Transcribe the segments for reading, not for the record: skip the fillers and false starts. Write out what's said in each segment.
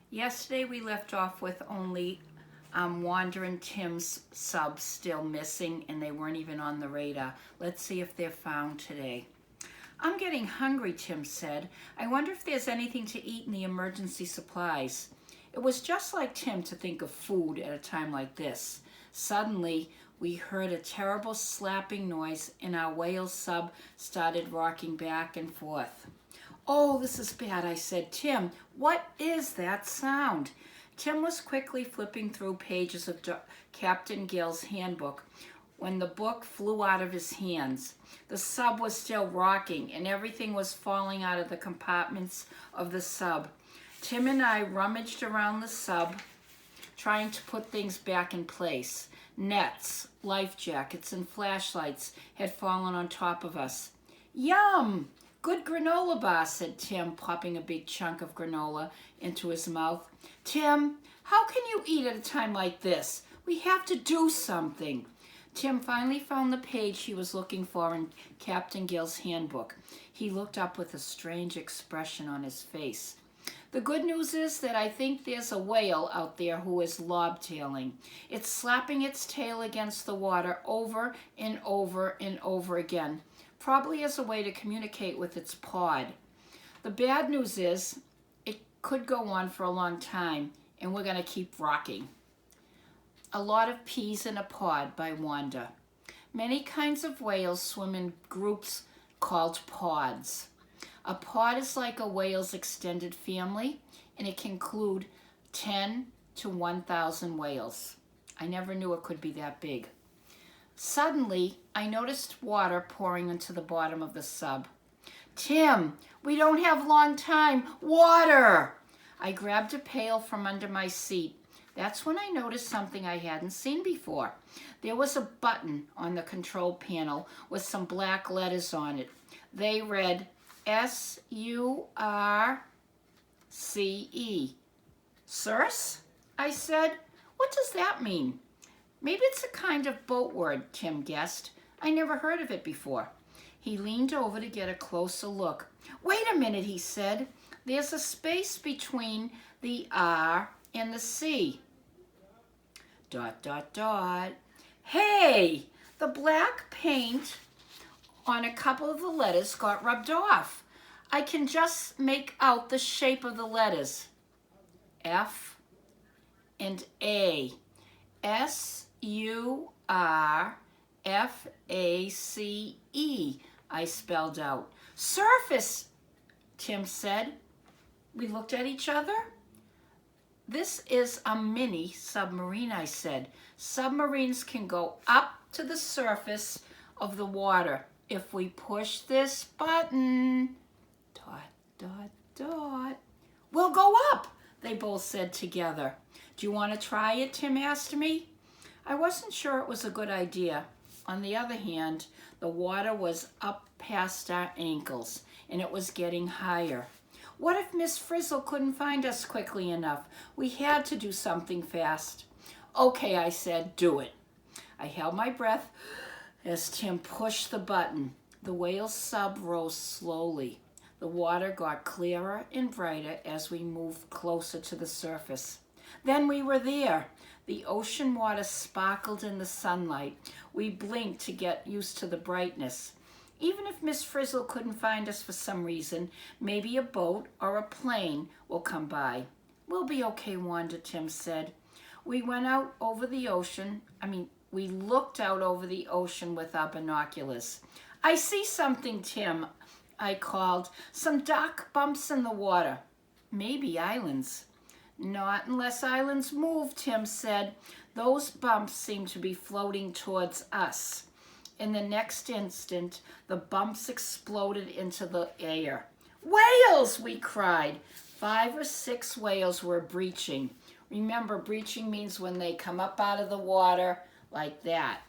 Yesterday we left off with only Wanda and Tim's subs still missing, and they weren't even on the radar. Let's see if they're found today. I'm getting hungry, Tim said. I wonder if there's anything to eat in the emergency supplies. It was just like Tim to think of food at a time like this. Suddenly, we heard a terrible slapping noise, and our whale sub started rocking back and forth. Oh, this is bad, I said. Tim, what is that sound? Tim was quickly flipping through pages of Captain Gill's handbook when the book flew out of his hands. The sub was still rocking, and everything was falling out of the compartments of the sub. Tim and I rummaged around the sub, trying to put things back in place. Nets, life jackets, and flashlights had fallen on top of us. Yum! Good granola bar, said Tim, popping a big chunk of granola into his mouth. Tim, how can you eat at a time like this? We have to do something. Tim finally found the page he was looking for in Captain Gill's handbook. He looked up with a strange expression on his face. The good news is that I think there's a whale out there who is lobtailing. It's slapping its tail against the water over and over and over again, probably as a way to communicate with its pod. The bad news is it could go on for a long time, and we're going to keep rocking. A Lot of Peas in a Pod by Wanda. Many kinds of whales swim in groups called pods. A pod is like a whale's extended family, and it can include 10 to 1,000 whales. I never knew it could be that big. Suddenly, I noticed water pouring into the bottom of the sub. Tim, we don't have long time. Water! I grabbed a pail from under my seat. That's when I noticed something I hadn't seen before. There was a button on the control panel with some black letters on it. They read S-U-R-C-E. Surce? I said. What does that mean? Maybe it's a kind of boat word, Tim guessed. I never heard of it before. He leaned over to get a closer look. Wait a minute, he said. There's a space between the R and the C. ... Hey, the black paint on a couple of the letters got rubbed off. I can just make out the shape of the letters. F and A. S-U-R-F-A-C-E, I spelled out. Surface, Tim said. We looked at each other. This is a mini submarine, I said. Submarines can go up to the surface of the water. If we push this button, ... We'll go up, they both said together. Do you want to try it, Tim asked me. I wasn't sure it was a good idea. On the other hand, the water was up past our ankles, and it was getting higher. What if Miss Frizzle couldn't find us quickly enough? We had to do something fast. Okay, I said, do it. I held my breath as Tim pushed the button. The whale sub rose slowly. The water got clearer and brighter as we moved closer to the surface. Then we were there. The ocean water sparkled in the sunlight. We blinked to get used to the brightness. Even if Miss Frizzle couldn't find us for some reason, maybe a boat or a plane will come by. We'll be okay, Wanda, Tim said. We looked out over the ocean with our binoculars. I see something, Tim, I called. Some dark bumps in the water. Maybe islands. Not unless islands move, Tim said. Those bumps seem to be floating towards us. In the next instant, the bumps exploded into the air. Whales, we cried. 5 or 6 whales were breaching. Remember, breaching means when they come up out of the water like that.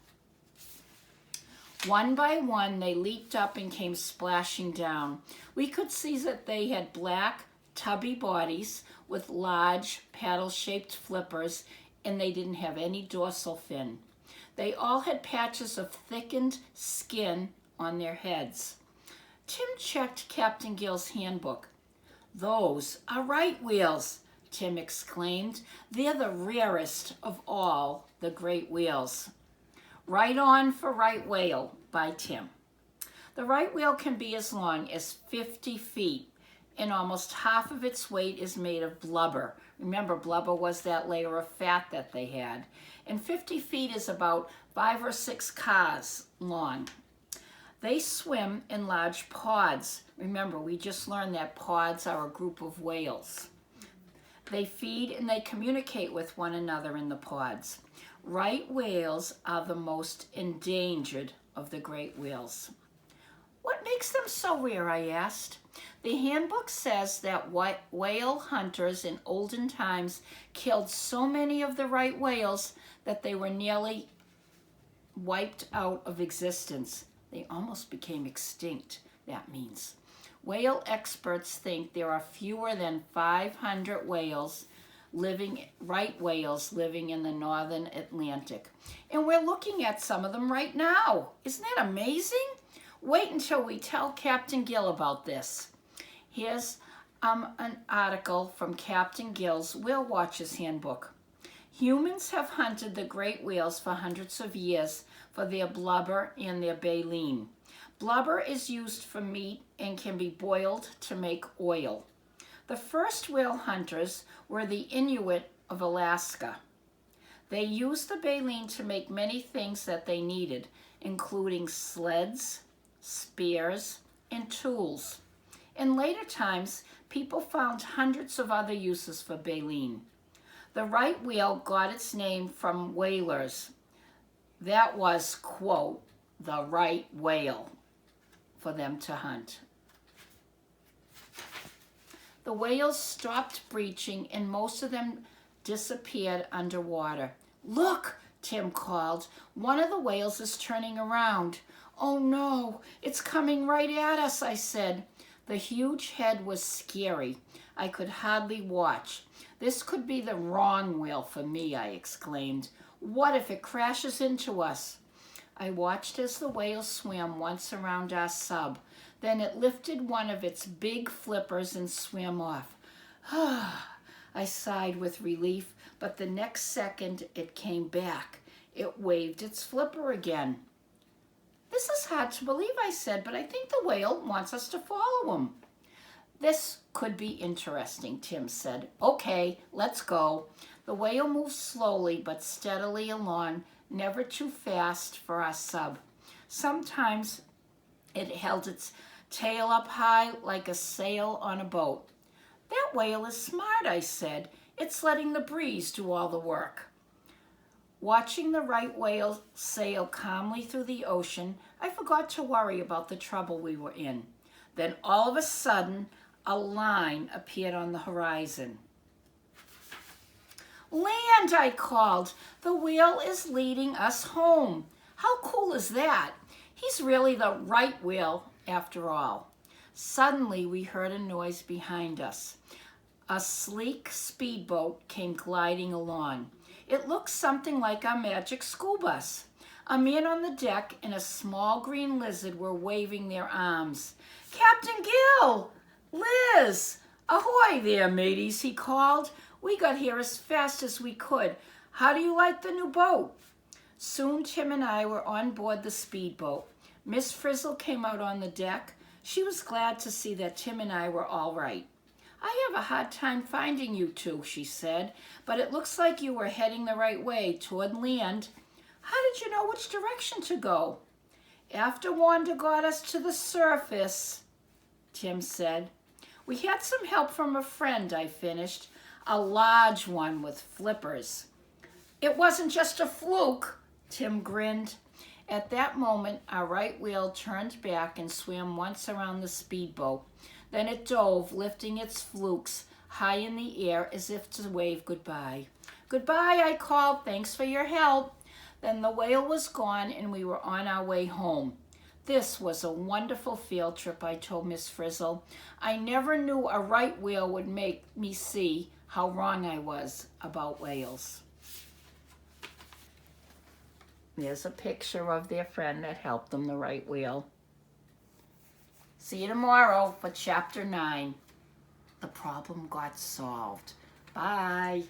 One by one, they leaped up and came splashing down. We could see that they had black, tubby bodies with large, paddle-shaped flippers, and they didn't have any dorsal fin. They all had patches of thickened skin on their heads. Tim checked Captain Gill's handbook. Those are right whales. Tim exclaimed. "They're the rarest of all the great whales." Right on for right whale by Tim. The right whale can be as long as 50 feet, and almost half of its weight is made of blubber. Remember, blubber was that layer of fat that they had. And 50 feet is about 5 or 6 cars long. They swim in large pods. Remember, we just learned that pods are a group of whales. They feed and they communicate with one another in the pods. Right whales are the most endangered of the great whales. What makes them so rare, I asked. The handbook says that whale hunters in olden times killed so many of the right whales that they were nearly wiped out of existence. They almost became extinct, that means. Whale experts think there are fewer than 500 right whales living in the northern Atlantic. And we're looking at some of them right now. Isn't that amazing? Wait until we tell Captain Gill about this. Here's an article from Captain Gill's Whale Watchers Handbook. Humans have hunted the great whales for hundreds of years for their blubber and their baleen. Blubber is used for meat and can be boiled to make oil. The first whale hunters were the Inuit of Alaska. They used the baleen to make many things that they needed, including sleds, spears, and tools. In later times, people found hundreds of other uses for baleen. The right whale got its name from whalers. That was, quote, the right whale for them to hunt. The whales stopped breaching and most of them disappeared underwater. "Look," Tim called. "One of the whales is turning around." "Oh no, it's coming right at us," I said. The huge head was scary. I could hardly watch. "This could be the wrong whale for me," I exclaimed. "What if it crashes into us?" I watched as the whale swam once around our sub. Then it lifted one of its big flippers and swam off. I sighed with relief, but the next second it came back. It waved its flipper again. "This is hard to believe," I said, "but I think the whale wants us to follow him." "This could be interesting," Tim said. "Okay, let's go." The whale moved slowly but steadily along, never too fast for our sub. Sometimes it held its tail up high like a sail on a boat. "That whale is smart," I said. "It's letting the breeze do all the work." Watching the right whale sail calmly through the ocean, I forgot to worry about the trouble we were in. Then all of a sudden, a line appeared on the horizon. "Land," I called. "The whale is leading us home." How cool is that? He's really the right whale after all. Suddenly, we heard a noise behind us. A sleek speedboat came gliding along. It looked something like our magic school bus. A man on the deck and a small green lizard were waving their arms. "Captain Gill! Liz! Ahoy there, mateys," he called. "We got here as fast as we could. How do you like the new boat?" Soon Tim and I were on board the speedboat. Miss Frizzle came out on the deck. She was glad to see that Tim and I were all right. "I have a hard time finding you two," she said, "but it looks like you were heading the right way toward land. How did you know which direction to go?" "After Wanda got us to the surface," Tim said. "We had some help from a friend," I finished. "A large one with flippers." "It wasn't just a fluke," Tim grinned. At that moment, our right whale turned back and swam once around the speedboat. Then it dove, lifting its flukes high in the air as if to wave goodbye. "Goodbye," I called. "Thanks for your help." Then the whale was gone and we were on our way home. "This was a wonderful field trip," I told Miss Frizzle. "I never knew a right whale would make me see how wrong I was about whales." There's a picture of their friend that helped them, the right whale. See you tomorrow for Chapter 9. The problem got solved. Bye.